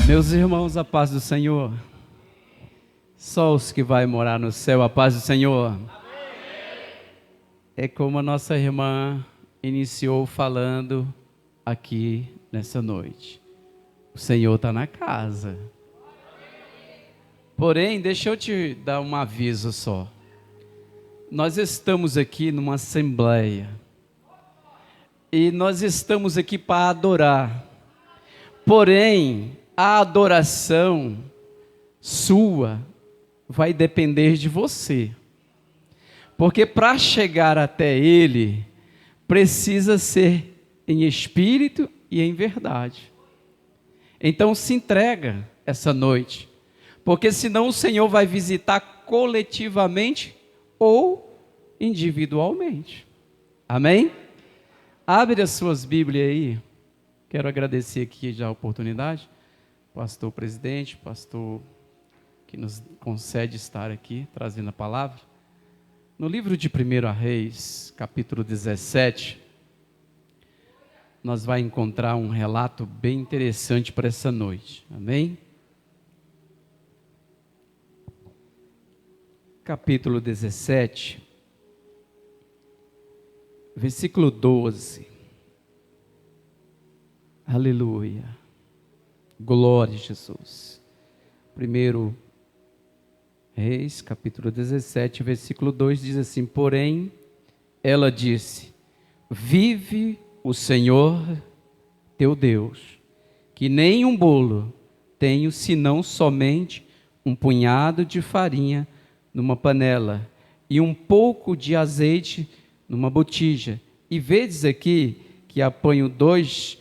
Meus irmãos, a paz do Senhor. Só os que vai morar no céu, a paz do Senhor. É como a nossa irmã iniciou falando aqui nessa noite. O Senhor está na casa. Porém, deixa eu te dar um aviso só. Nós estamos aqui numa assembleia. E nós estamos aqui para adorar. Porém, a adoração sua vai depender de você. Porque para chegar até Ele, precisa ser em espírito e em verdade. Então se entrega essa noite. Porque senão o Senhor vai visitar coletivamente ou individualmente. Amém? Abre as suas Bíblias aí. Quero agradecer aqui já a oportunidade. Pastor presidente, pastor que nos concede estar aqui, trazendo a palavra. No livro de 1 Reis, capítulo 17, nós vamos encontrar um relato bem interessante para essa noite. Amém? Capítulo 17, versículo 12. Aleluia. Glória a Jesus. 1 Reis, capítulo 17, versículo 2 diz assim: porém, ela disse: vive o Senhor teu Deus, que nem um bolo tenho, senão somente um punhado de farinha numa panela e um pouco de azeite numa botija. E vedes aqui que apanho 2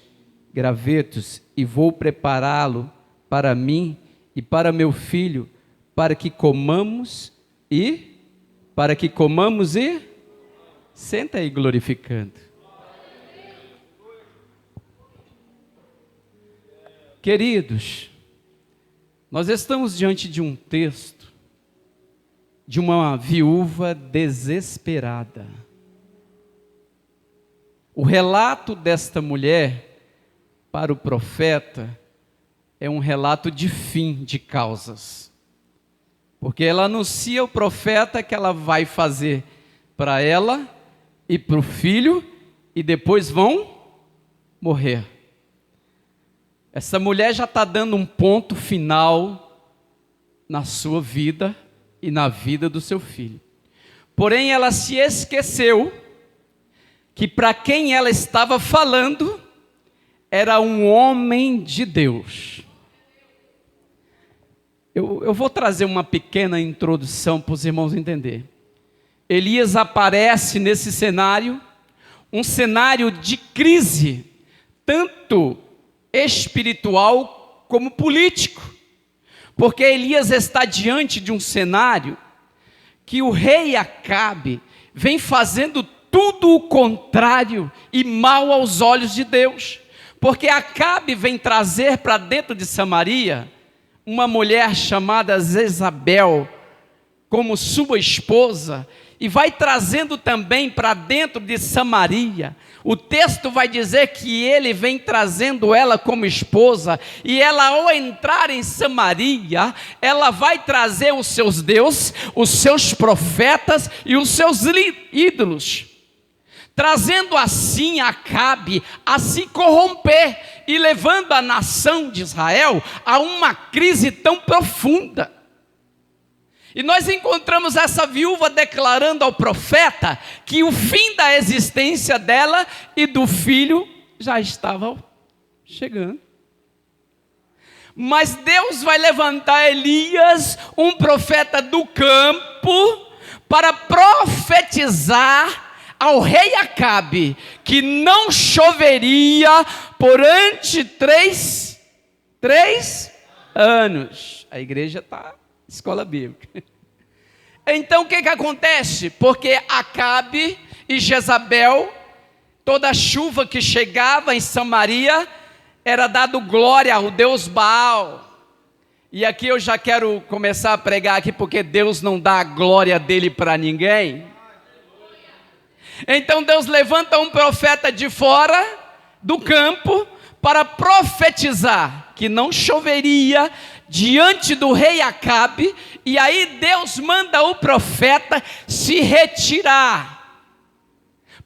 gravetos e vou prepará-lo para mim e para meu filho, para que comamos e senta aí glorificando. Queridos, nós estamos diante de um texto de uma viúva desesperada. O relato desta mulher para o profeta é um relato de fim de causas, porque ela anuncia ao profeta que ela vai fazer para ela e para o filho e depois vão morrer. Essa mulher já está dando um ponto final na sua vida e na vida do seu filho. Porém, ela se esqueceu que para quem ela estava falando era um homem de Deus. Eu vou trazer uma pequena introdução para os irmãos entenderem. Elias aparece nesse cenário, um cenário de crise, tanto espiritual como político. Porque Elias está diante de um cenário que o rei Acabe vem fazendo tudo o contrário e mal aos olhos de Deus. Porque Acabe vem trazer para dentro de Samaria uma mulher chamada Jezabel como sua esposa, e vai trazendo também para dentro de Samaria. O texto vai dizer que ele vem trazendo ela como esposa, e ela, ao entrar em Samaria, ela vai trazer os seus deuses, os seus profetas e os seus ídolos, trazendo assim Acabe a se corromper e levando a nação de Israel a uma crise tão profunda. E nós encontramos essa viúva declarando ao profeta que o fim da existência dela e do filho já estava chegando. Mas Deus vai levantar Elias, um profeta do campo, para profetizar ao rei Acabe que não choveria durante 3 anos. A igreja está escola bíblica. Então o que acontece? Porque Acabe e Jezabel, toda a chuva que chegava em Samaria era dado glória ao deus Baal. E aqui eu já quero começar a pregar aqui, porque Deus não dá a glória dele para ninguém. Então Deus levanta um profeta de fora do campo para profetizar que não choveria diante do rei Acabe, e aí Deus manda o profeta se retirar.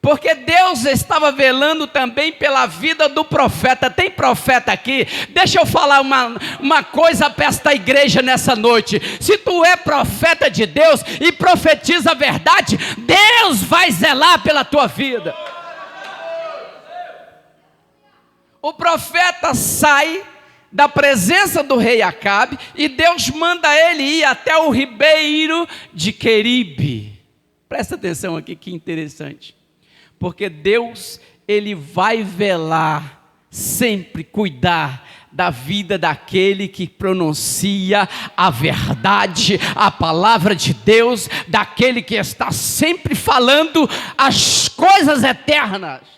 Porque Deus estava velando também pela vida do profeta. Tem profeta aqui? Deixa eu falar uma coisa para esta igreja nessa noite. Se tu é profeta de Deus e profetiza a verdade, Deus vai zelar pela tua vida. O profeta sai da presença do rei Acabe e Deus manda ele ir até o ribeiro de Queribe. Presta atenção aqui, que interessante. Porque Deus, Ele vai velar, sempre cuidar da vida daquele que pronuncia a verdade, a palavra de Deus, daquele que está sempre falando as coisas eternas.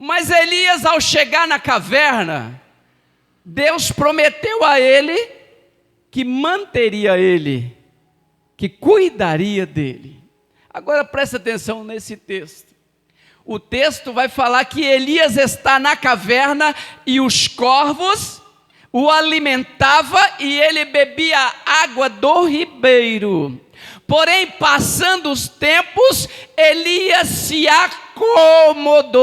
Mas Elias, ao chegar na caverna, Deus prometeu a ele que manteria ele, que cuidaria dele. Agora presta atenção nesse texto. O texto vai falar que Elias está na caverna e os corvos o alimentavam e ele bebia água do ribeiro. Porém, passando os tempos, Elias se acomodou.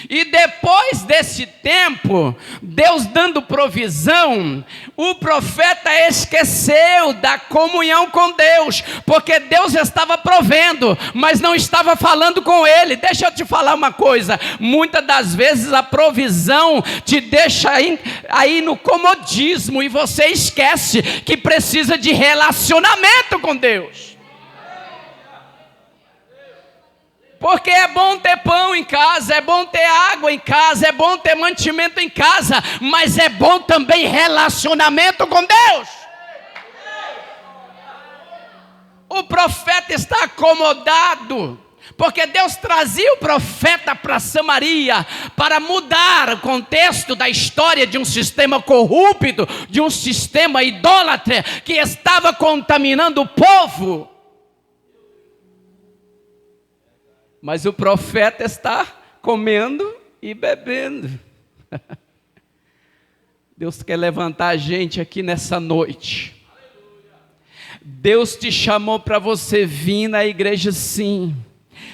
E depois desse tempo, Deus dando provisão, o profeta esqueceu da comunhão com Deus, porque Deus estava provendo, mas não estava falando com ele. Deixa eu te falar uma coisa, muitas das vezes a provisão te deixa aí no comodismo, e você esquece que precisa de relacionamento com Deus. Porque é bom ter pão em casa, é bom ter água em casa, é bom ter mantimento em casa, mas é bom também relacionamento com Deus. O profeta está acomodado, porque Deus trazia o profeta para Samaria, para mudar o contexto da história de um sistema corrupto, de um sistema idólatra, que estava contaminando o povo. Mas o profeta está comendo e bebendo. Deus quer levantar a gente aqui nessa noite. Deus te chamou para você vir na igreja, sim.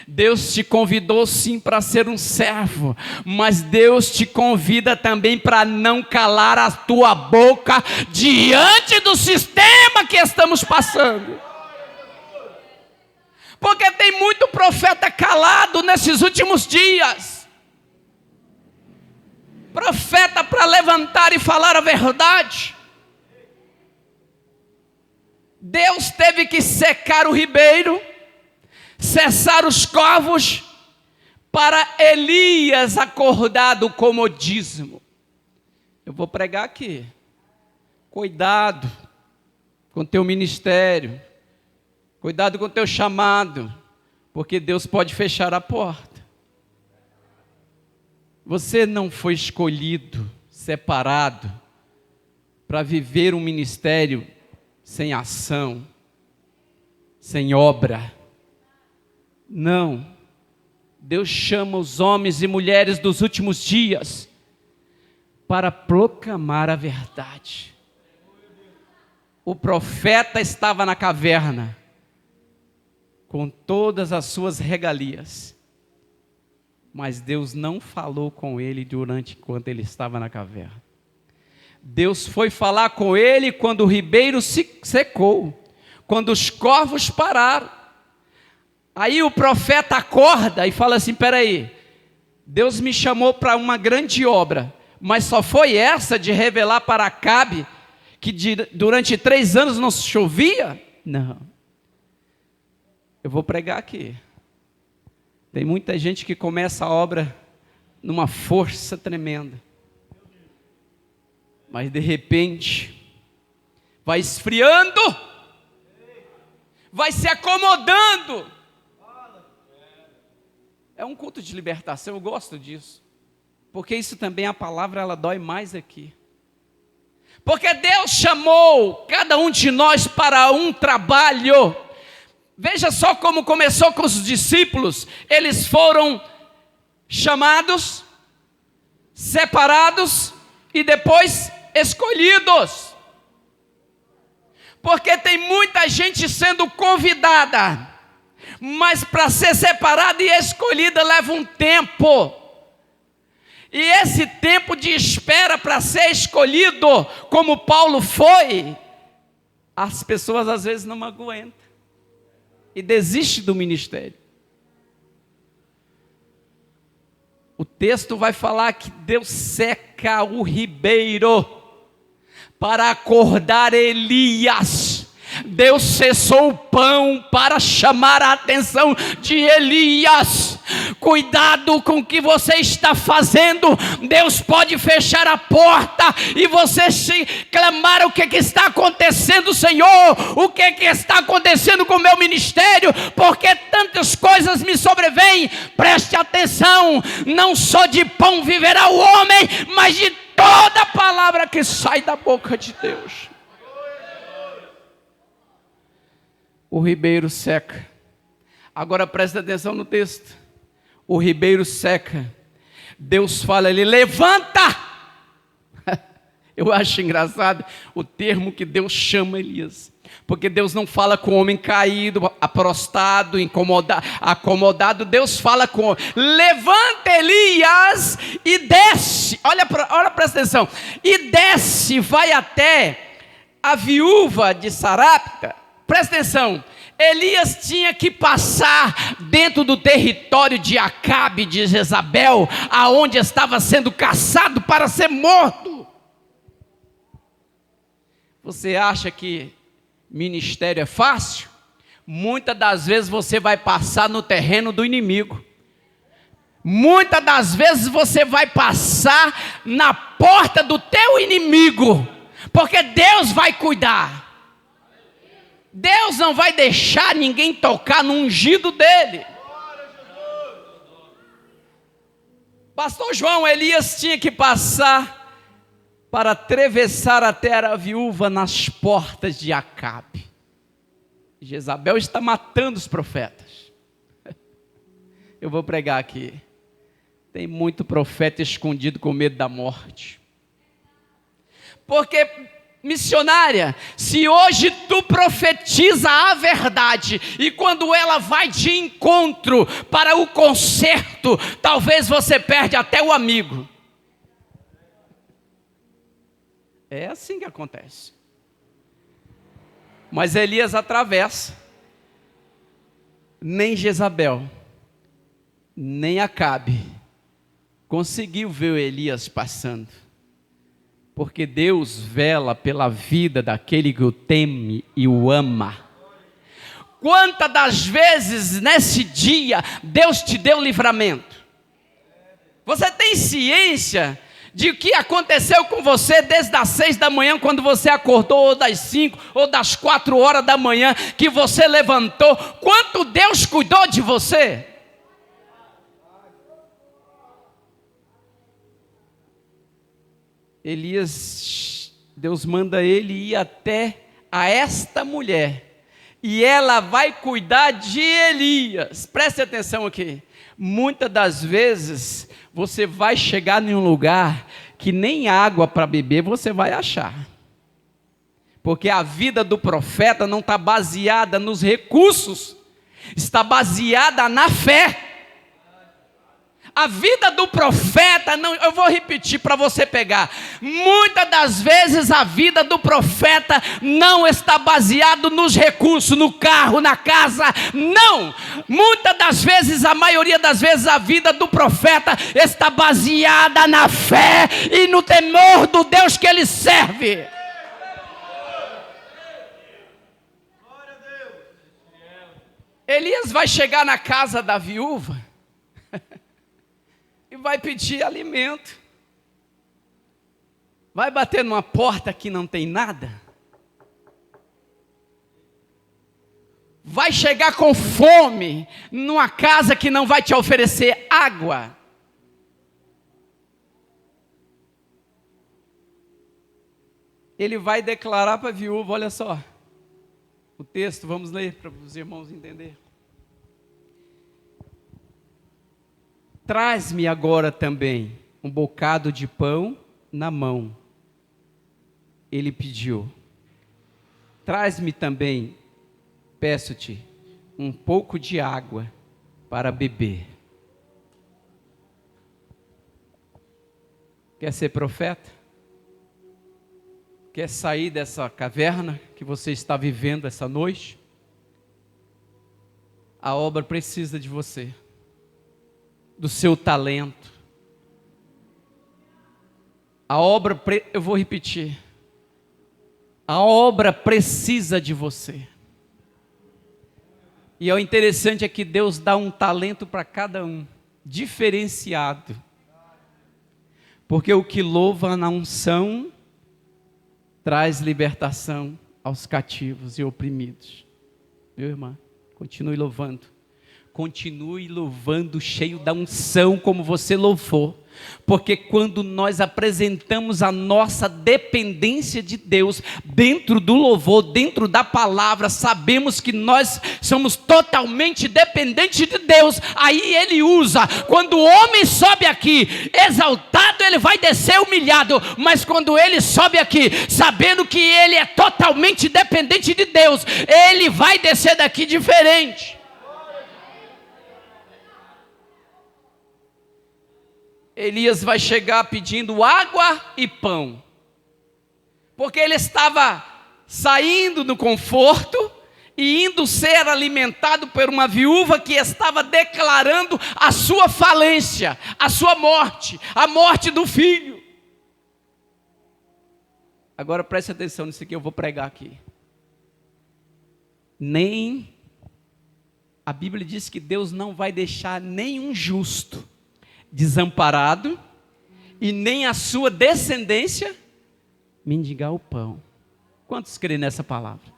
Deus te convidou sim para ser um servo, mas Deus te convida também para não calar a tua boca diante do sistema que estamos passando. Porque tem muito profeta calado nesses últimos dias. Profeta para levantar e falar a verdade. Deus teve que secar o ribeiro, cessar os corvos, para Elias acordar do comodismo. Eu vou pregar aqui. Cuidado com teu ministério. Cuidado com o teu chamado, porque Deus pode fechar a porta. Você não foi escolhido, separado, para viver um ministério sem ação, sem obra. Não. Deus chama os homens e mulheres dos últimos dias para proclamar a verdade. O profeta estava na caverna, com todas as suas regalias, mas Deus não falou com ele enquanto ele estava na caverna. Deus foi falar com ele quando o ribeiro se secou, quando os corvos pararam. Aí o profeta acorda e fala assim: peraí, Deus me chamou para uma grande obra, mas só foi essa de revelar para Acabe que durante 3 anos não chovia? Não. Eu vou pregar aqui. Tem muita gente que começa a obra numa força tremenda, mas de repente vai esfriando, vai se acomodando. É um culto de libertação, eu gosto disso, porque isso também, a palavra, ela dói mais aqui. Porque Deus chamou cada um de nós para um trabalho. Veja só como começou com os discípulos. Eles foram chamados, separados e depois escolhidos. Porque tem muita gente sendo convidada, mas para ser separada e escolhida leva um tempo. E esse tempo de espera para ser escolhido, como Paulo foi, as pessoas às vezes não aguentam e desistem do ministério. O texto vai falar que Deus seca o ribeiro para acordar Elias. Deus cessou o pão para chamar a atenção de Elias. Cuidado com o que você está fazendo. Deus pode fechar a porta e você se clamar: o que está acontecendo, Senhor? O que está acontecendo com o meu ministério? Porque tantas coisas me sobrevêm. Preste atenção, não só de pão viverá o homem, mas de toda palavra que sai da boca de Deus. O ribeiro seca. Agora presta atenção no texto. O ribeiro seca. Deus fala, ele levanta. Eu acho engraçado o termo que Deus chama Elias. Porque Deus não fala com o homem caído, prostrado, acomodado. Deus fala com o homem. Levanta Elias e desce. Olha, presta atenção. E desce, vai até a viúva de Sarepta. Presta atenção, Elias tinha que passar dentro do território de Acabe, de Jezabel, aonde estava sendo caçado para ser morto. Você acha que ministério é fácil? Muitas das vezes você vai passar no terreno do inimigo. Muitas das vezes você vai passar na porta do teu inimigo, porque Deus vai cuidar. Deus não vai deixar ninguém tocar no ungido dele. Pastor João, Elias tinha que passar para atravessar até a viúva nas portas de Acabe. Jezabel está matando os profetas. Eu vou pregar aqui. Tem muito profeta escondido com medo da morte. Porque, missionária, se hoje tu profetiza a verdade e quando ela vai de encontro para o conserto, talvez você perde até o amigo. É assim que acontece. Mas Elias atravessa. Nem Jezabel, nem Acabe conseguiu ver Elias passando. Porque Deus vela pela vida daquele que o teme e o ama. Quantas das vezes nesse dia Deus te deu livramento? Você tem ciência de o que aconteceu com você desde as 6 da manhã, quando você acordou, ou das 5, ou das 4 horas da manhã, que você levantou? Quanto Deus cuidou de você? Elias, Deus manda ele ir até a esta mulher, e ela vai cuidar de Elias. Preste atenção aqui. Muitas das vezes, você vai chegar em um lugar que nem água para beber você vai achar. Porque a vida do profeta não está baseada nos recursos, está baseada na fé. A vida do profeta, não, eu vou repetir para você pegar. Muitas das vezes a vida do profeta não está baseada nos recursos, no carro, na casa, não. Muitas das vezes, a maioria das vezes, a vida do profeta está baseada na fé e no temor do Deus que ele serve. Elias vai chegar na casa da viúva e vai pedir alimento. Vai bater numa porta que não tem nada. Vai chegar com fome numa casa que não vai te oferecer água. Ele vai declarar para a viúva, olha só, o texto, vamos ler para os irmãos entenderem. Traz-me agora também um bocado de pão na mão. Ele pediu. Traz-me também, peço-te, um pouco de água para beber. Quer ser profeta? Quer sair dessa caverna que você está vivendo essa noite? A obra precisa de você, do seu talento. Eu vou repetir. A obra precisa de você. E o interessante é que Deus dá um talento para cada um, diferenciado. Porque o que louva na unção traz libertação aos cativos e oprimidos. Meu irmão, continue louvando. Continue louvando cheio da unção como você louvou. Porque quando nós apresentamos a nossa dependência de Deus, dentro do louvor, dentro da palavra, sabemos que nós somos totalmente dependentes de Deus. Aí Ele usa, quando o homem sobe aqui, exaltado, ele vai descer humilhado. Mas quando ele sobe aqui, sabendo que ele é totalmente dependente de Deus, ele vai descer daqui diferente. Elias vai chegar pedindo água e pão, porque ele estava saindo do conforto e indo ser alimentado por uma viúva que estava declarando a sua falência, a sua morte, a morte do filho. Agora preste atenção nisso que eu vou pregar aqui. A Bíblia diz que Deus não vai deixar nenhum justo desamparado, e nem a sua descendência mendigar o pão. Quantos creem nessa palavra?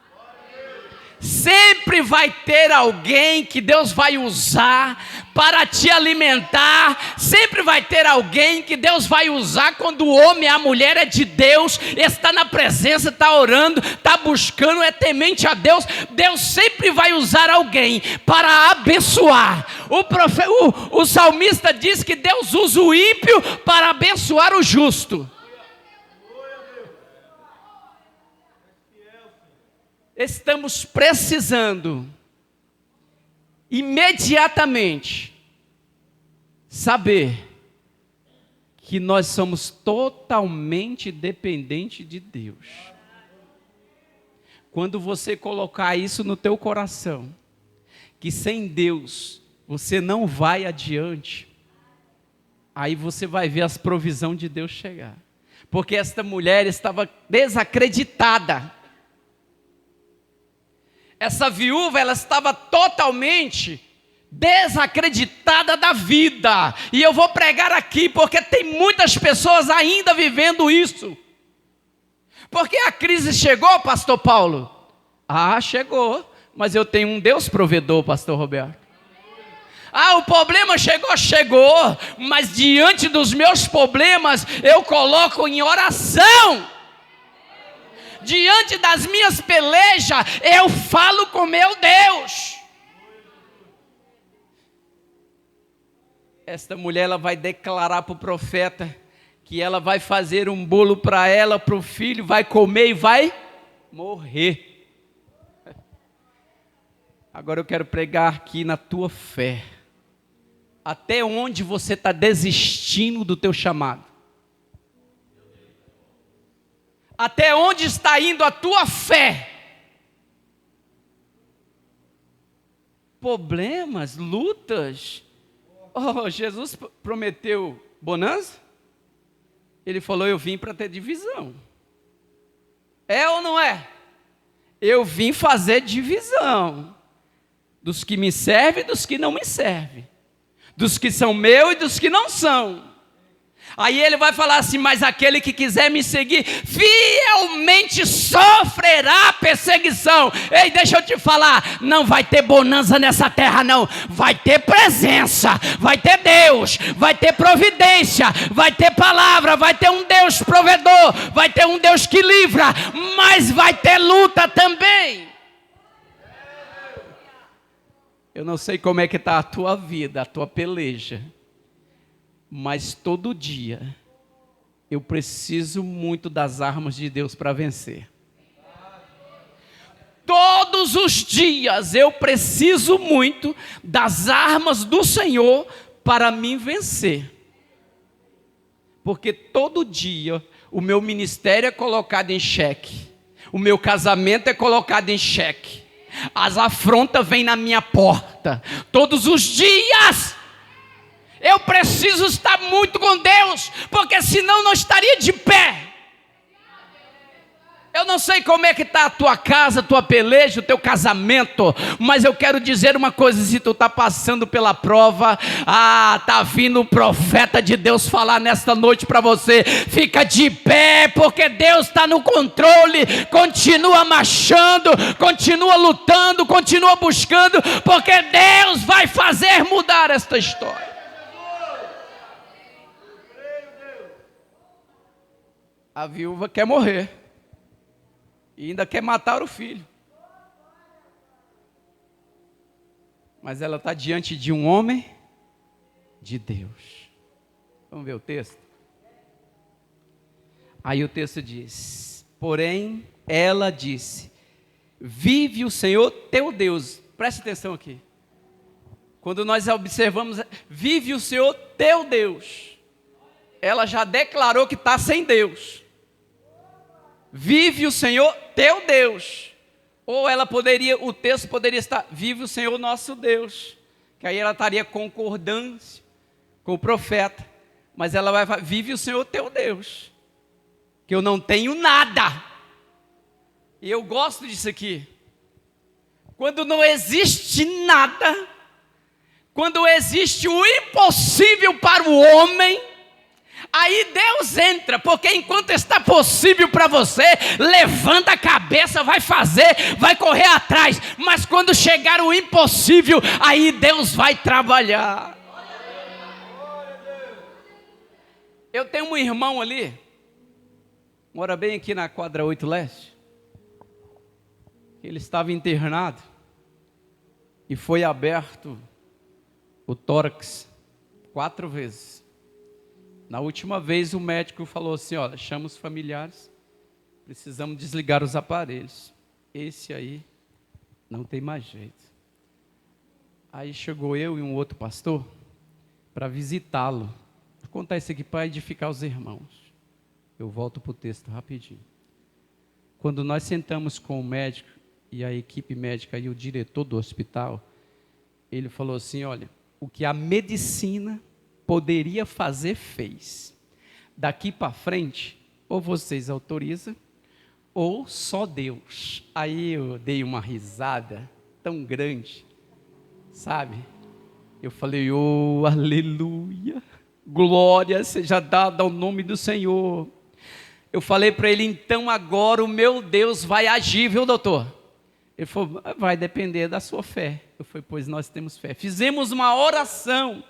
Sempre vai ter alguém que Deus vai usar para te alimentar. Sempre vai ter alguém que Deus vai usar quando o homem e a mulher é de Deus, está na presença, está orando, está buscando, é temente a Deus. Deus sempre vai usar alguém para abençoar. O salmista diz que Deus usa o ímpio para abençoar o justo. Estamos precisando imediatamente saber que nós somos totalmente dependentes de Deus. Quando você colocar isso no teu coração, que sem Deus você não vai adiante, aí você vai ver as provisões de Deus chegar. Porque esta mulher estava desacreditada. Essa viúva, ela estava totalmente desacreditada da vida. E eu vou pregar aqui, porque tem muitas pessoas ainda vivendo isso. Porque a crise chegou, pastor Paulo? Ah, chegou. Mas eu tenho um Deus provedor, pastor Roberto. Ah, o problema chegou. Mas diante dos meus problemas, eu coloco em oração. Diante das minhas pelejas, eu falo com meu Deus. Esta mulher, ela vai declarar para o profeta que ela vai fazer um bolo para ela, para o filho, vai comer e vai morrer. Agora eu quero pregar aqui na tua fé. Até onde você está desistindo do teu chamado? Até onde está indo a tua fé? Problemas, lutas. Oh, Jesus prometeu bonança? Ele falou, eu vim para ter divisão. É ou não é? Eu vim fazer divisão. Dos que me servem e dos que não me servem. Dos que são meus e dos que não são. Aí ele vai falar assim, mas aquele que quiser me seguir, fielmente sofrerá perseguição. Ei, deixa eu te falar, não vai ter bonança nessa terra não. Vai ter presença, vai ter Deus, vai ter providência, vai ter palavra, vai ter um Deus provedor, vai ter um Deus que livra, mas vai ter luta também. Eu não sei como é que está a tua vida, a tua peleja. mas todo dia eu preciso muito das armas de Deus para vencer. Todos os dias eu preciso muito das armas do Senhor para me vencer. Porque todo dia o meu ministério é colocado em xeque. O meu casamento é colocado em xeque. As afrontas vêm na minha porta. Todos os dias eu preciso estar muito com Deus, porque senão não estaria de pé. Eu não sei como é que está a tua casa, a tua peleja, o teu casamento, mas eu quero dizer uma coisa: se tu está passando pela prova, está vindo o profeta de Deus falar nesta noite para você: fica de pé, porque Deus está no controle, continua marchando, continua lutando, continua buscando, porque Deus vai fazer mudar esta história. A viúva quer morrer. E ainda quer matar o filho. Mas ela está diante de um homem de Deus. Vamos ver o texto? Aí o texto diz: porém, ela disse: vive o Senhor teu Deus. Preste atenção aqui. Quando nós observamos, vive o Senhor teu Deus. Ela já declarou que está sem Deus. Vive o Senhor teu Deus. Ou ela poderia, o texto poderia estar: vive o Senhor nosso Deus. Que aí ela estaria concordância com o profeta. Mas ela vai falar: vive o Senhor teu Deus. Que eu não tenho nada. E eu gosto disso aqui. Quando não existe nada, quando existe o impossível para o homem, aí Deus entra, porque enquanto está possível para você, levanta a cabeça, vai fazer, vai correr atrás. Mas quando chegar o impossível, aí Deus vai trabalhar. Eu tenho um irmão ali, mora bem aqui na quadra 8 Leste. Ele estava internado e foi aberto o tórax 4 vezes. Na última vez o médico falou assim: olha, chama os familiares, precisamos desligar os aparelhos. Esse aí não tem mais jeito. Aí chegou eu e um outro pastor para visitá-lo. Vou contar isso aqui para edificar os irmãos. Eu volto para o texto rapidinho. Quando nós sentamos com o médico e a equipe médica e o diretor do hospital, ele falou assim: olha, o que a medicina poderia fazer, fez. Daqui para frente, ou vocês autorizam, ou só Deus. Aí eu dei uma risada tão grande, sabe? Eu falei: oh, aleluia, glória seja dada ao nome do Senhor. Eu falei para ele: então agora o meu Deus vai agir, viu, doutor? Ele falou: vai depender da sua fé. Eu falei: pois nós temos fé. Fizemos uma oração.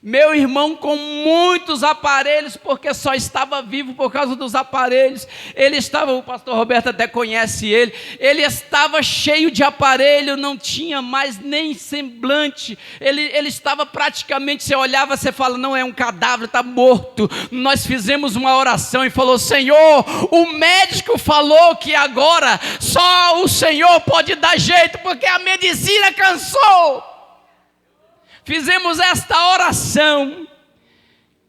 Meu irmão com muitos aparelhos, porque só estava vivo por causa dos aparelhos. Ele estava, o pastor Roberto até conhece ele estava cheio de aparelho, não tinha mais nem semblante. Ele estava praticamente, você olhava, você fala: não, é um cadáver, está morto. Nós fizemos uma oração e falou: Senhor, o médico falou que agora só o Senhor pode dar jeito, porque a medicina cansou. Fizemos esta oração,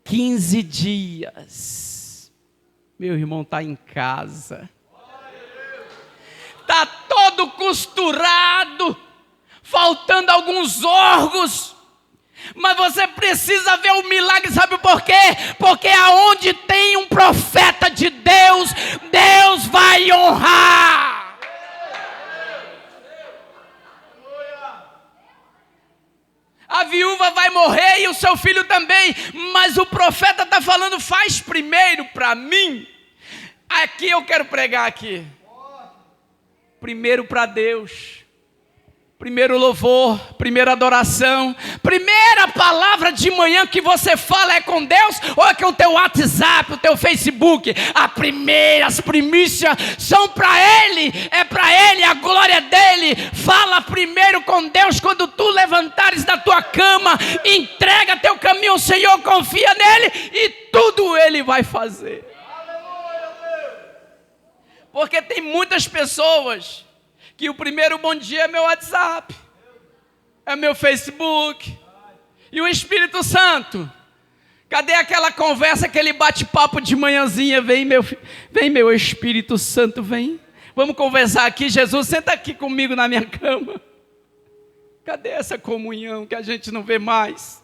15 dias, meu irmão está em casa, está todo costurado, faltando alguns órgãos, mas você precisa ver o milagre, sabe por quê? Porque aonde tem um profeta de Deus, Deus vai honrar. A viúva vai morrer e o seu filho também, mas o profeta está falando: faz primeiro para mim. Aqui eu quero pregar aqui. Primeiro para Deus. Primeiro louvor, primeira adoração, primeira palavra de manhã que você fala é com Deus ou é com o teu WhatsApp, o teu Facebook? As primícias são para Ele, é para Ele, a glória dEle. Fala primeiro com Deus. Quando tu levantares da tua cama, entrega teu caminho ao Senhor, confia nele e tudo ele vai fazer. Porque tem muitas pessoas que o primeiro bom dia é meu WhatsApp, é meu Facebook. E o Espírito Santo? Cadê aquela conversa, aquele bate-papo de manhãzinha? Vem meu Espírito Santo, vem. Vamos conversar aqui, Jesus, senta aqui comigo na minha cama. Cadê essa comunhão que a gente não vê mais?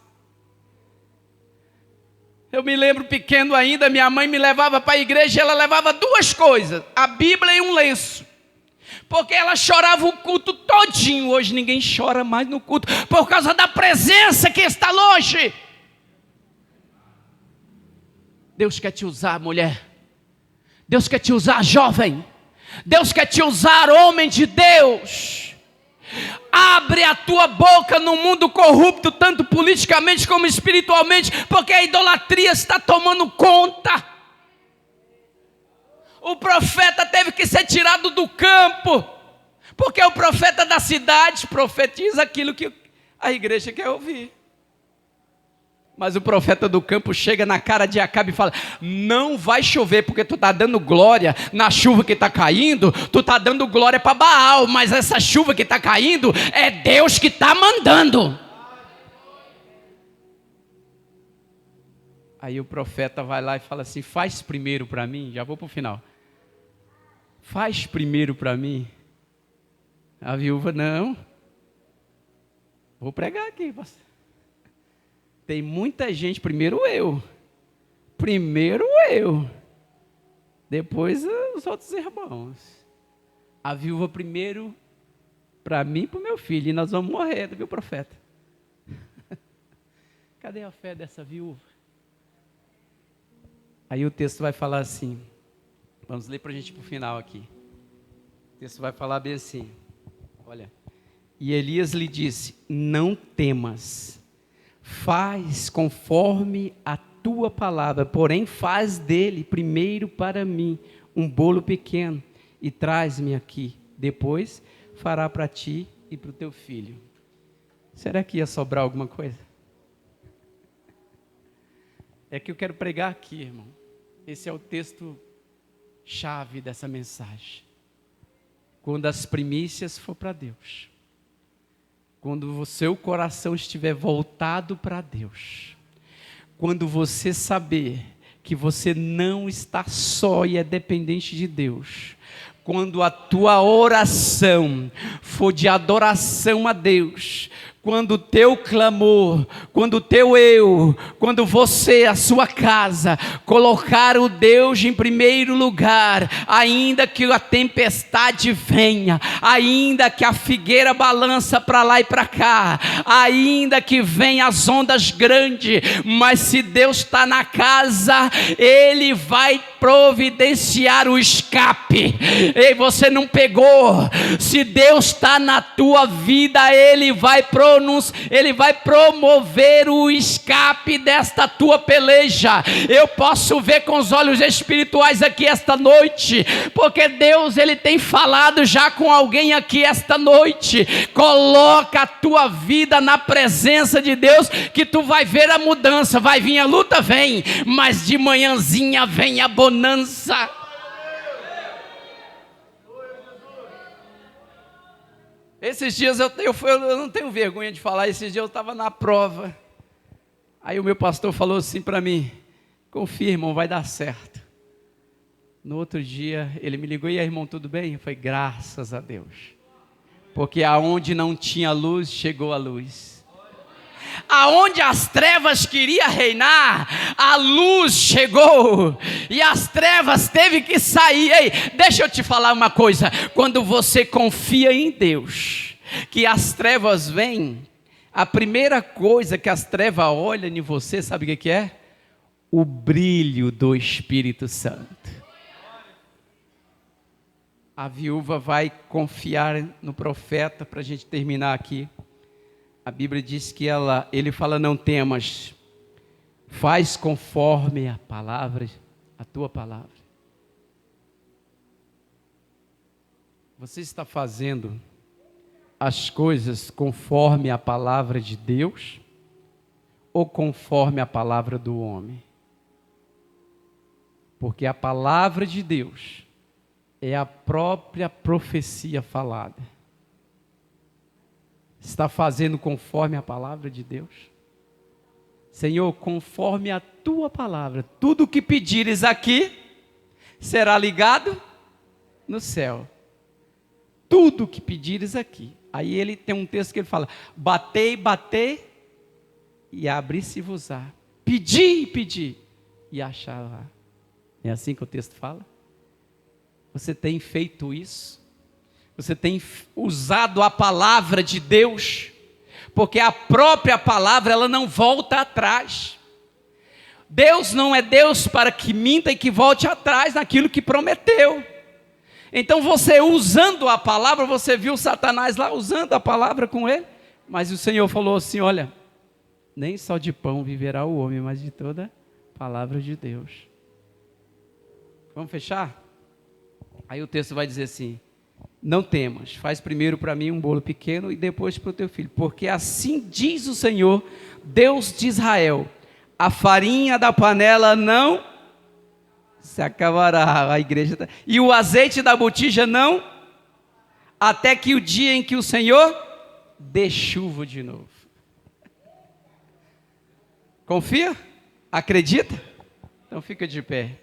Eu me lembro pequeno ainda, minha mãe me levava para a igreja e ela levava duas coisas, a Bíblia e um lenço. Porque ela chorava o culto todinho. Hoje ninguém chora mais no culto, por causa da presença que está longe. Deus quer te usar, mulher. Deus quer te usar, jovem. Deus quer te usar, homem de Deus. Abre a tua boca no mundo corrupto, tanto politicamente como espiritualmente, porque a idolatria está tomando conta. O profeta teve que ser tirado do campo, porque o profeta da cidade profetiza aquilo que a igreja quer ouvir. Mas o profeta do campo chega na cara de Acabe e fala: não vai chover, porque tu está dando glória na chuva que está caindo, tu está dando glória para Baal, mas essa chuva que está caindo é Deus que está mandando. Aí o profeta vai lá e fala assim: faz primeiro para mim, já vou para o final. Faz primeiro para mim. A viúva: não, vou pregar aqui, pastor. Tem muita gente, primeiro eu, depois os outros irmãos. A viúva primeiro para mim e para o meu filho, e nós vamos morrer, viu, profeta? Cadê a fé dessa viúva? Aí o texto vai falar assim, vamos ler para a gente ir para o final aqui. O texto vai falar bem assim, olha. E Elias lhe disse: não temas, faz conforme a tua palavra, porém faz dele primeiro para mim um bolo pequeno e traz-me aqui, depois fará para ti e para o teu filho. Será que ia sobrar alguma coisa? É que eu quero pregar aqui, irmão. Esse é o texto chave dessa mensagem. Quando as primícias for para Deus, quando o seu coração estiver voltado para Deus, quando você saber que você não está só e é dependente de Deus, quando a tua oração for de adoração a Deus, quando o teu clamor, quando o teu eu, quando você, a sua casa, colocar o Deus em primeiro lugar, ainda que a tempestade venha, ainda que a figueira balança para lá e para cá, ainda que venha as ondas grandes, mas se Deus está na casa, Ele vai providenciar o escape. Ei, você não pegou? Se Deus está na tua vida, Ele vai promover o escape desta tua peleja. Eu posso ver com os olhos espirituais aqui esta noite, porque Deus, Ele tem falado já com alguém aqui esta noite. Coloca a tua vida na presença de Deus, que tu vai ver a mudança. Vai vir a luta, vem, mas de manhãzinha vem a bonança. Esses dias eu não tenho vergonha de falar, esses dias eu estava na prova, aí o meu pastor falou assim para mim: confia, irmão, vai dar certo. No outro dia ele me ligou: e aí, irmão, tudo bem? Eu falei: graças a Deus, porque aonde não tinha luz, chegou a luz. Aonde as trevas queriam reinar, a luz chegou, e as trevas teve que sair. Ei, deixa eu te falar uma coisa, quando você confia em Deus, que as trevas vêm, a primeira coisa que as trevas olham em você, sabe o que é? O brilho do Espírito Santo. A viúva vai confiar no profeta, para a gente terminar aqui. A Bíblia diz que ele fala: não temas, faz conforme a palavra, a tua palavra. Você está fazendo as coisas conforme a palavra de Deus? ou conforme a palavra do homem? Porque a palavra de Deus é a própria profecia falada. Está fazendo conforme a palavra de Deus? Senhor, conforme a tua palavra, tudo o que pedires aqui será ligado no céu. Tudo o que pedires aqui. Aí ele tem um texto que ele fala: batei, batei, e abri-se-vos-á. Pedi, pedi, e achará. É assim que o texto fala? Você tem feito isso? Você tem usado a palavra de Deus? Porque a própria palavra, ela não volta atrás. Deus não é Deus para que minta e que volte atrás naquilo que prometeu. Então você usando a palavra, você viu Satanás lá usando a palavra com ele, mas o Senhor falou assim: olha, nem só de pão viverá o homem, mas de toda palavra de Deus. Vamos fechar? Aí o texto vai dizer assim: não temas, faz primeiro para mim um bolo pequeno e depois para o teu filho, porque assim diz o Senhor, Deus de Israel: a farinha da panela não se acabará, a igreja tá... e o azeite da botija não, até que o dia em que o Senhor dê chuva de novo. Confia? Acredita? Então fica de pé.